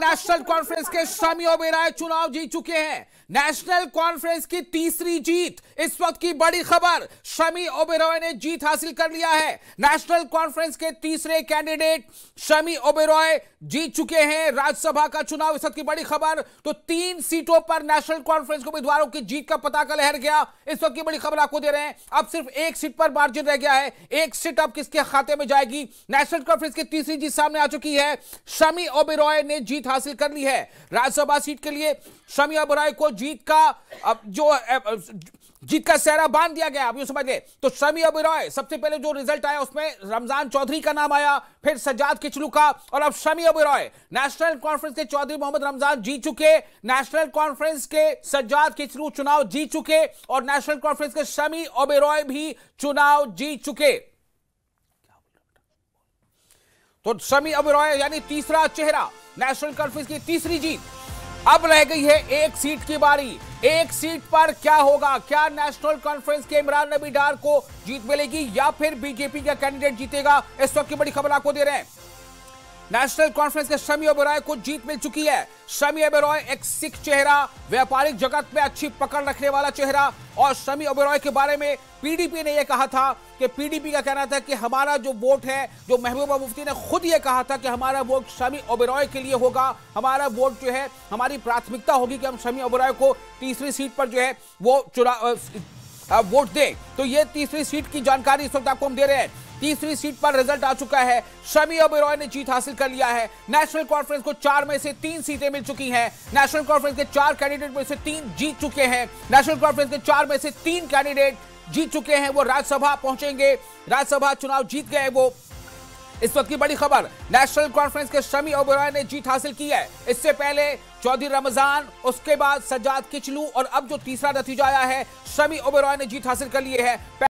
National conference के शमी ओबेरॉय चुनाव जीत चुके हैं। नेशनल कॉन्फ्रेंस की तीसरी जीत, इस वक्त की बड़ी खबर, शमी ओबेरॉय ने जीत हासिल कर लिया है। नेशनल कॉन्फ्रेंस के तीसरे कैंडिडेट शमी ओबेरॉय जीत चुके हैं राज्यसभा का चुनाव, इस वक्त की बड़ी खबर। तो 3 सीटों पर नेशनल कॉन्फ्रेंस के उम्मीदवारों की जीत का पताका लहर गया, इस वक्त की बड़ी खबर आपको दे रहे हैं। अब सिर्फ एक सीट पर मार्जिन रह गया है, एक सीट अब किसके खाते में जाएगी। नेशनल कॉन्फ्रेंस की तीसरी जीत सामने आ चुकी है, शमी ओबेरॉय ने जीत हासिल कर ली है। राज्यसभा सीट के लिए शमी ओबेरॉय को जीत का सेहरा बांध दिया गया। अब ये समझ गए तो शमी ओबेरॉय, सबसे पहले जो रिजल्ट आया उसमें रमजान चौधरी का नाम आया, फिर सज्जाद किचलू का, और अब शमी ओबेरॉय। नेशनल कॉन्फ्रेंस के चौधरी मोहम्मद रमजान जीत चुके, नेशनल कॉन्फ्रेंस के सज्जाद किचलू चुनाव जीत चुके, और नेशनल कॉन्फ्रेंस के शमी ओबेरॉय भी चुनाव जीत चुके। तो शमी ओबेरॉय यानी तीसरा चेहरा, नेशनल कॉन्फ्रेंस की तीसरी जीत। अब रह गई है एक सीट की बारी। एक सीट पर क्या होगा, क्या नेशनल कॉन्फ्रेंस के इमरान नबी डार को जीत मिलेगी या फिर बीजेपी का कैंडिडेट जीतेगा, इस वक्त की बड़ी खबर आपको दे रहे हैं। नेशनल कॉन्फ्रेंस के शमी ओबेरॉय को जीत मिल चुकी है। शमी ओबेरॉय एक सिख चेहरा, व्यापारिक जगत में अच्छी पकड़ रखने वाला चेहरा, और शमी ओबेरॉय के बारे में पीडीपी ने यह कहा था कि पीडीपी का कहना था कि हमारा जो वोट है, जो महबूबा मुफ्ती ने खुद यह कहा था कि हमारा वोट शमी ओबेरॉय के लिए होगा, हमारा वोट जो है, हमारी प्राथमिकता होगी कि हम शमी ओबेरॉय को तीसरी सीट पर जो है वो वोट दें। तो ये तीसरी सीट की जानकारी इस वक्त आपको हम दे रहे हैं। तीसरी सीट पर रिजल्ट आ चुका है, शमी ओबेरॉय ने जीत हासिल कर लिया है। नेशनल कॉन्फ्रेंस को 4 में से 3 सीटें मिल चुकी हैं। नेशनल कॉन्फ्रेंस के 4 कैंडिडेट में से 3 जीत चुके हैं। नेशनल कॉन्फ्रेंस के 4 में से 3 कैंडिडेट जीत चुके हैं, वो राज्यसभा पहुंचेंगे, राज्यसभा चुनाव जीत गए वो। इस वक्त की बड़ी खबर, नेशनल कॉन्फ्रेंस के शमी ओबेरॉय ने जीत हासिल की है। इससे पहले चौधरी रमजान, उसके बाद सज्जाद किचलू, और अब जो तीसरा नतीजा आया है, शमी ओबेरॉय ने जीत हासिल कर ली है।